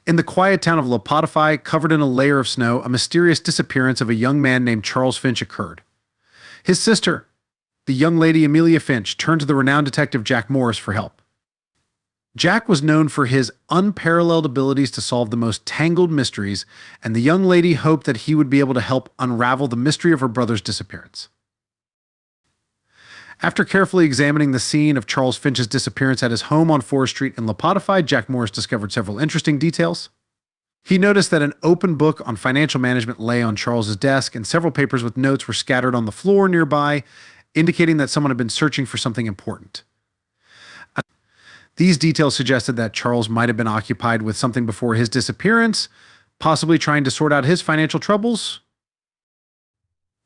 In the quiet town of Lopodify, covered in a layer of snow, a mysterious disappearance of a young man named Charles Finch occurred. His sister, the young lady Amelia Finch, turned to the renowned detective Jack Morris for help. Jack was known for his unparalleled abilities to solve the most tangled mysteries, and the young lady hoped that he would be able to help unravel the mystery of her brother's disappearance. After carefully examining the scene of Charles Finch's disappearance at his home on Forest Street in Lopodify, Jack Morris discovered several interesting details. He noticed that an open book on financial management lay on Charles's desk, and several papers with notes were scattered on the floor nearby, indicating that someone had been searching for something important. These details suggested that Charles might have been occupied with something before his disappearance, possibly trying to sort out his financial troubles.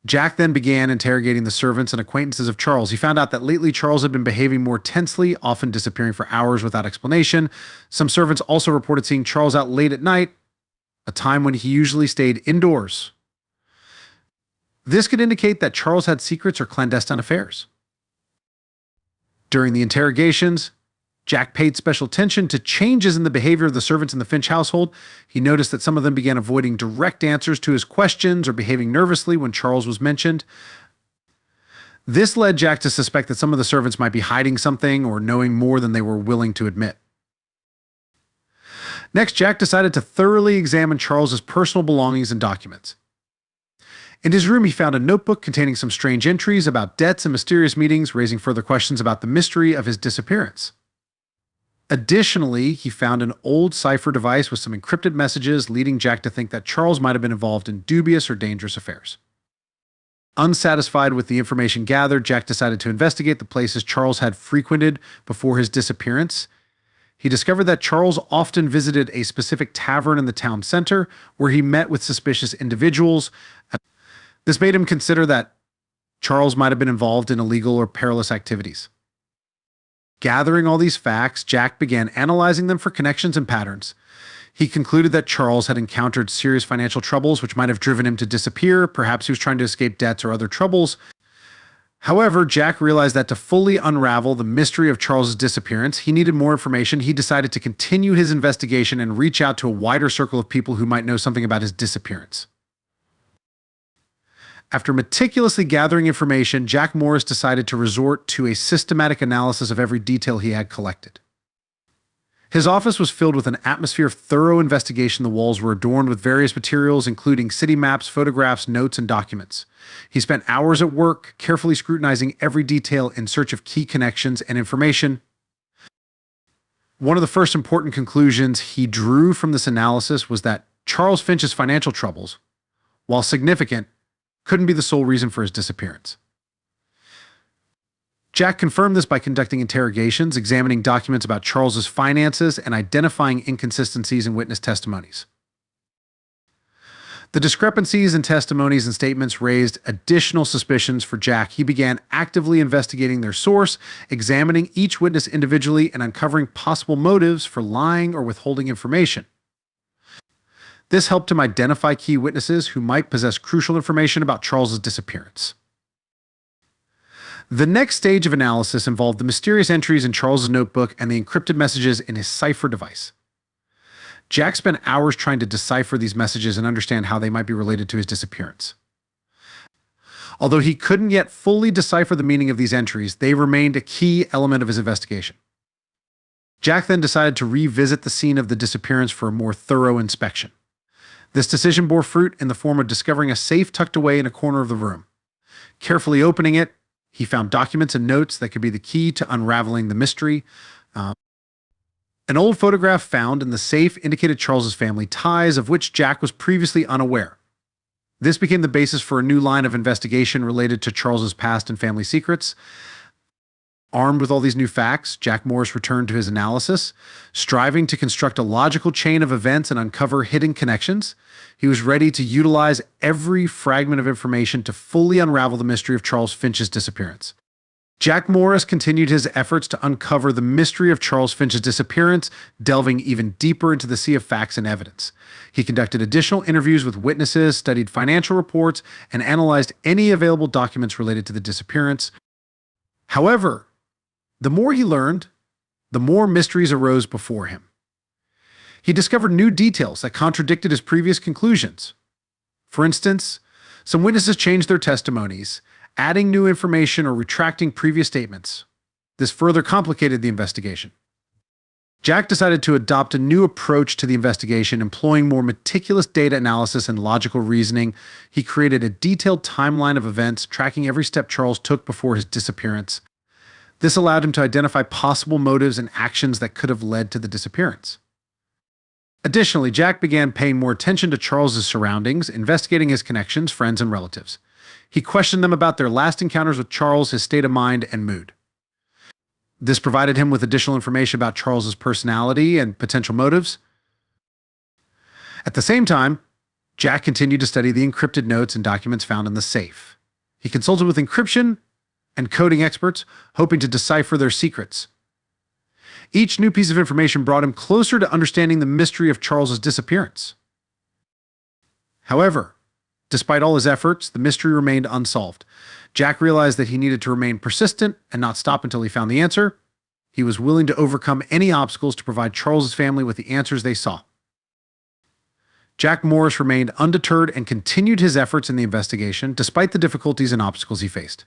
Jack then began interrogating the servants and acquaintances of Charles. He found out that lately Charles had been behaving more tensely, often disappearing for hours without explanation. Some servants also reported seeing Charles out late at night, a time when he usually stayed indoors. This could indicate that Charles had secrets or clandestine affairs. During the interrogations, Jack paid special attention to changes in the behavior of the servants in the Finch household. He noticed that some of them began avoiding direct answers to his questions or behaving nervously when Charles was mentioned. This led Jack to suspect that some of the servants might be hiding something or knowing more than they were willing to admit. Next, Jack decided to thoroughly examine Charles's personal belongings and documents. In his room, he found a notebook containing some strange entries about debts and mysterious meetings, raising further questions about the mystery of his disappearance. Additionally, he found an old cipher device with some encrypted messages, leading Jack to think that Charles might have been involved in dubious or dangerous affairs. Unsatisfied with the information gathered, Jack decided to investigate the places Charles had frequented before his disappearance. He discovered that Charles often visited a specific tavern in the town center, where he met with suspicious individuals. This made him consider that Charles might have been involved in illegal or perilous activities. Gathering all these facts, Jack began analyzing them for connections and patterns. He concluded that Charles had encountered serious financial troubles which might have driven him to disappear. Perhaps he was trying to escape debts or other troubles. However, Jack realized that to fully unravel the mystery of Charles's disappearance, he needed more information. He decided to continue his investigation and reach out to a wider circle of people who might know something about his disappearance. After meticulously gathering information, Jack Morris decided to resort to a systematic analysis of every detail he had collected. His office was filled with an atmosphere of thorough investigation. The walls were adorned with various materials, including city maps, photographs, notes, and documents. He spent hours at work, carefully scrutinizing every detail in search of key connections and information. One of the first important conclusions he drew from this analysis was that Charles Finch's financial troubles, while significant, couldn't be the sole reason for his disappearance. Jack confirmed this by conducting interrogations, examining documents about Charles's finances, and identifying inconsistencies in witness testimonies. The discrepancies in testimonies and statements raised additional suspicions for Jack. He began actively investigating their source, examining each witness individually, and uncovering possible motives for lying or withholding information. This helped him identify key witnesses who might possess crucial information about Charles's disappearance. The next stage of analysis involved the mysterious entries in Charles's notebook and the encrypted messages in his cipher device. Jack spent hours trying to decipher these messages and understand how they might be related to his disappearance. Although he couldn't yet fully decipher the meaning of these entries, they remained a key element of his investigation. Jack then decided to revisit the scene of the disappearance for a more thorough inspection. This decision bore fruit in the form of discovering a safe tucked away in a corner of the room. Carefully opening it, he found documents and notes that could be the key to unraveling the mystery. An old photograph found in the safe indicated Charles's family ties, of which Jack was previously unaware. This became the basis for a new line of investigation related to Charles's past and family secrets. Armed with all these new facts, Jack Morris returned to his analysis, striving to construct a logical chain of events and uncover hidden connections. He was ready to utilize every fragment of information to fully unravel the mystery of Charles Finch's disappearance. Jack Morris continued his efforts to uncover the mystery of Charles Finch's disappearance, delving even deeper into the sea of facts and evidence. He conducted additional interviews with witnesses, studied financial reports, and analyzed any available documents related to the disappearance. However, the more he learned, the more mysteries arose before him. He discovered new details that contradicted his previous conclusions. For instance, some witnesses changed their testimonies, adding new information or retracting previous statements. This further complicated the investigation. Jack decided to adopt a new approach to the investigation, employing more meticulous data analysis and logical reasoning. He created a detailed timeline of events, tracking every step Charles took before his disappearance. This allowed him to identify possible motives and actions that could have led to the disappearance. Additionally, Jack began paying more attention to Charles's surroundings, investigating his connections, friends, and relatives. He questioned them about their last encounters with Charles, his state of mind, and mood. This provided him with additional information about Charles's personality and potential motives. At the same time, Jack continued to study the encrypted notes and documents found in the safe. He consulted with encryption and coding experts, hoping to decipher their secrets. Each new piece of information brought him closer to understanding the mystery of Charles's disappearance. However, despite all his efforts, the mystery remained unsolved. Jack realized that he needed to remain persistent and not stop until he found the answer. He was willing to overcome any obstacles to provide Charles's family with the answers they sought. Jack Morris remained undeterred and continued his efforts in the investigation despite the difficulties and obstacles he faced.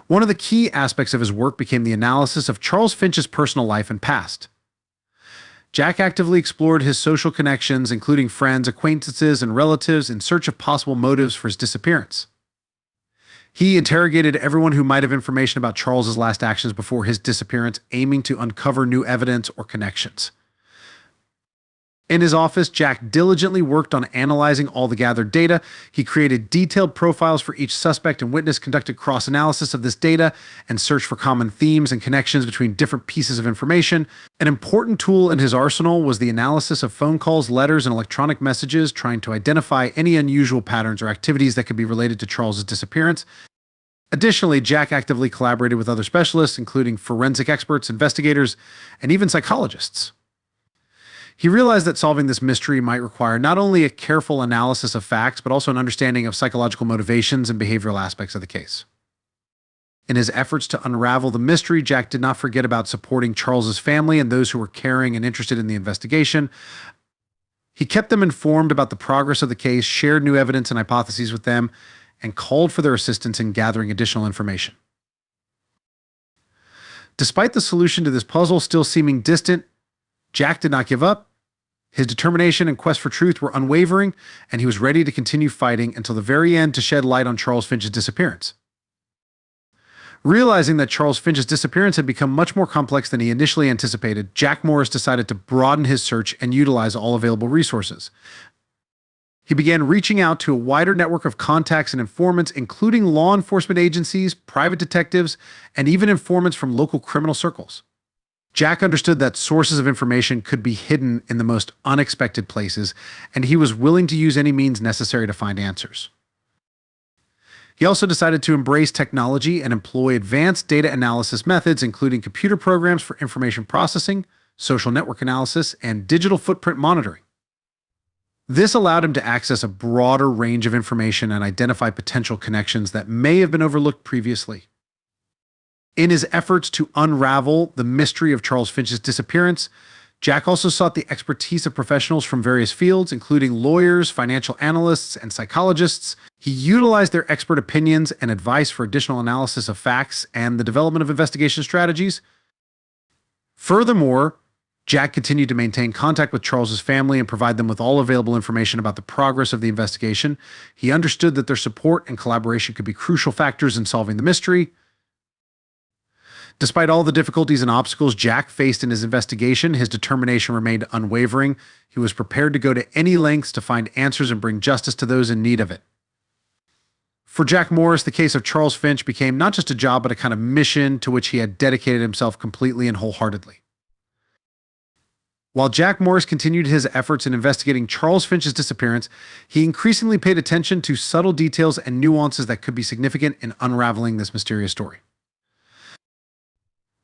One of the key aspects of his work became the analysis of Charles Finch's personal life and past. Jack actively explored his social connections, including friends, acquaintances, and relatives, in search of possible motives for his disappearance. He interrogated everyone who might have information about Charles's last actions before his disappearance, aiming to uncover new evidence or connections. In his office, Jack diligently worked on analyzing all the gathered data. He created detailed profiles for each suspect and witness, conducted cross-analysis of this data, and searched for common themes and connections between different pieces of information. An important tool in his arsenal was the analysis of phone calls, letters, and electronic messages, trying to identify any unusual patterns or activities that could be related to Charles's disappearance. Additionally, Jack actively collaborated with other specialists, including forensic experts, investigators, and even psychologists. He realized that solving this mystery might require not only a careful analysis of facts, but also an understanding of psychological motivations and behavioral aspects of the case. In his efforts to unravel the mystery, Jack did not forget about supporting Charles's family and those who were caring and interested in the investigation. He kept them informed about the progress of the case, shared new evidence and hypotheses with them, and called for their assistance in gathering additional information. Despite the solution to this puzzle still seeming distant, Jack did not give up. His determination and quest for truth were unwavering, and he was ready to continue fighting until the very end to shed light on Charles Finch's disappearance. Realizing that Charles Finch's disappearance had become much more complex than he initially anticipated, Jack Morris decided to broaden his search and utilize all available resources. He began reaching out to a wider network of contacts and informants, including law enforcement agencies, private detectives, and even informants from local criminal circles. Jack understood that sources of information could be hidden in the most unexpected places, and he was willing to use any means necessary to find answers. He also decided to embrace technology and employ advanced data analysis methods, including computer programs for information processing, social network analysis, and digital footprint monitoring. This allowed him to access a broader range of information and identify potential connections that may have been overlooked previously. In his efforts to unravel the mystery of Charles Finch's disappearance, Jack also sought the expertise of professionals from various fields, including lawyers, financial analysts, and psychologists. He utilized their expert opinions and advice for additional analysis of facts and the development of investigation strategies. Furthermore, Jack continued to maintain contact with Charles's family and provide them with all available information about the progress of the investigation. He understood that their support and collaboration could be crucial factors in solving the mystery. Despite all the difficulties and obstacles Jack faced in his investigation, his determination remained unwavering. He was prepared to go to any lengths to find answers and bring justice to those in need of it. For Jack Morris, the case of Charles Finch became not just a job, but a kind of mission to which he had dedicated himself completely and wholeheartedly. While Jack Morris continued his efforts in investigating Charles Finch's disappearance, he increasingly paid attention to subtle details and nuances that could be significant in unraveling this mysterious story.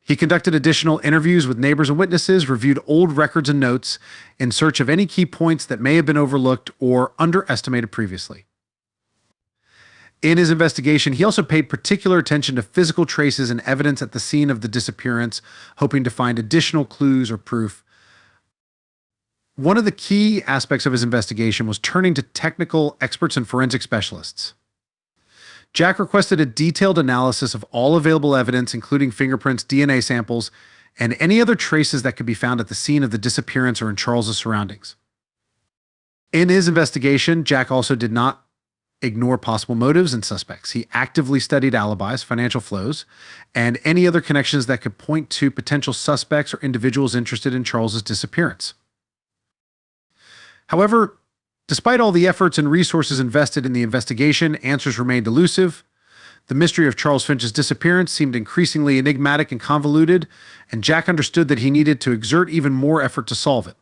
He conducted additional interviews with neighbors and witnesses, reviewed old records and notes in search of any key points that may have been overlooked or underestimated previously. In his investigation, he also paid particular attention to physical traces and evidence at the scene of the disappearance, hoping to find additional clues or proof. One of the key aspects of his investigation was turning to technical experts and forensic specialists. Jack requested a detailed analysis of all available evidence, including fingerprints, DNA samples, and any other traces that could be found at the scene of the disappearance or in Charles's surroundings. In his investigation, Jack also did not ignore possible motives and suspects. He actively studied alibis, financial flows, and any other connections that could point to potential suspects or individuals interested in Charles's disappearance. However, despite all the efforts and resources invested in the investigation, answers remained elusive. The mystery of Charles Finch's disappearance seemed increasingly enigmatic and convoluted, and Jack understood that he needed to exert even more effort to solve it.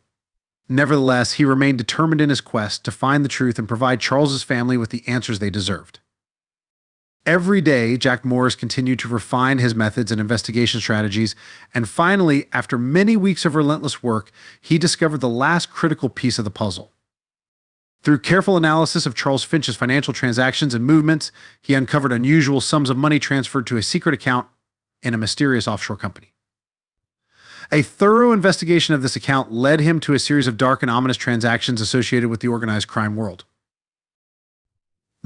Nevertheless, he remained determined in his quest to find the truth and provide Charles's family with the answers they deserved. Every day, Jack Morris continued to refine his methods and investigation strategies, and finally, after many weeks of relentless work, he discovered the last critical piece of the puzzle. Through careful analysis of Charles Finch's financial transactions and movements, he uncovered unusual sums of money transferred to a secret account in a mysterious offshore company. A thorough investigation of this account led him to a series of dark and ominous transactions associated with the organized crime world.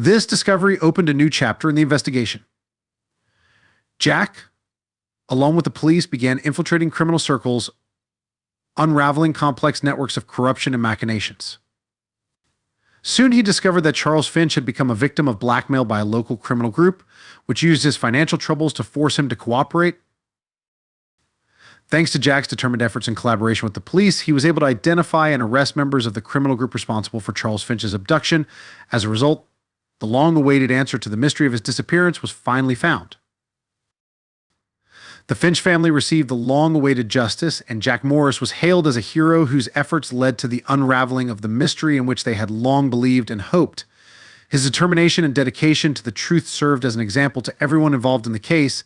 This discovery opened a new chapter in the investigation. Jack, along with the police, began infiltrating criminal circles, unraveling complex networks of corruption and machinations. Soon he discovered that Charles Finch had become a victim of blackmail by a local criminal group, which used his financial troubles to force him to cooperate. Thanks to Jack's determined efforts in collaboration with the police, he was able to identify and arrest members of the criminal group responsible for Charles Finch's abduction. As a result, the long-awaited answer to the mystery of his disappearance was finally found. The Finch family received the long-awaited justice, and Jack Morris was hailed as a hero whose efforts led to the unraveling of the mystery in which they had long believed and hoped. His determination and dedication to the truth served as an example to everyone involved in the case,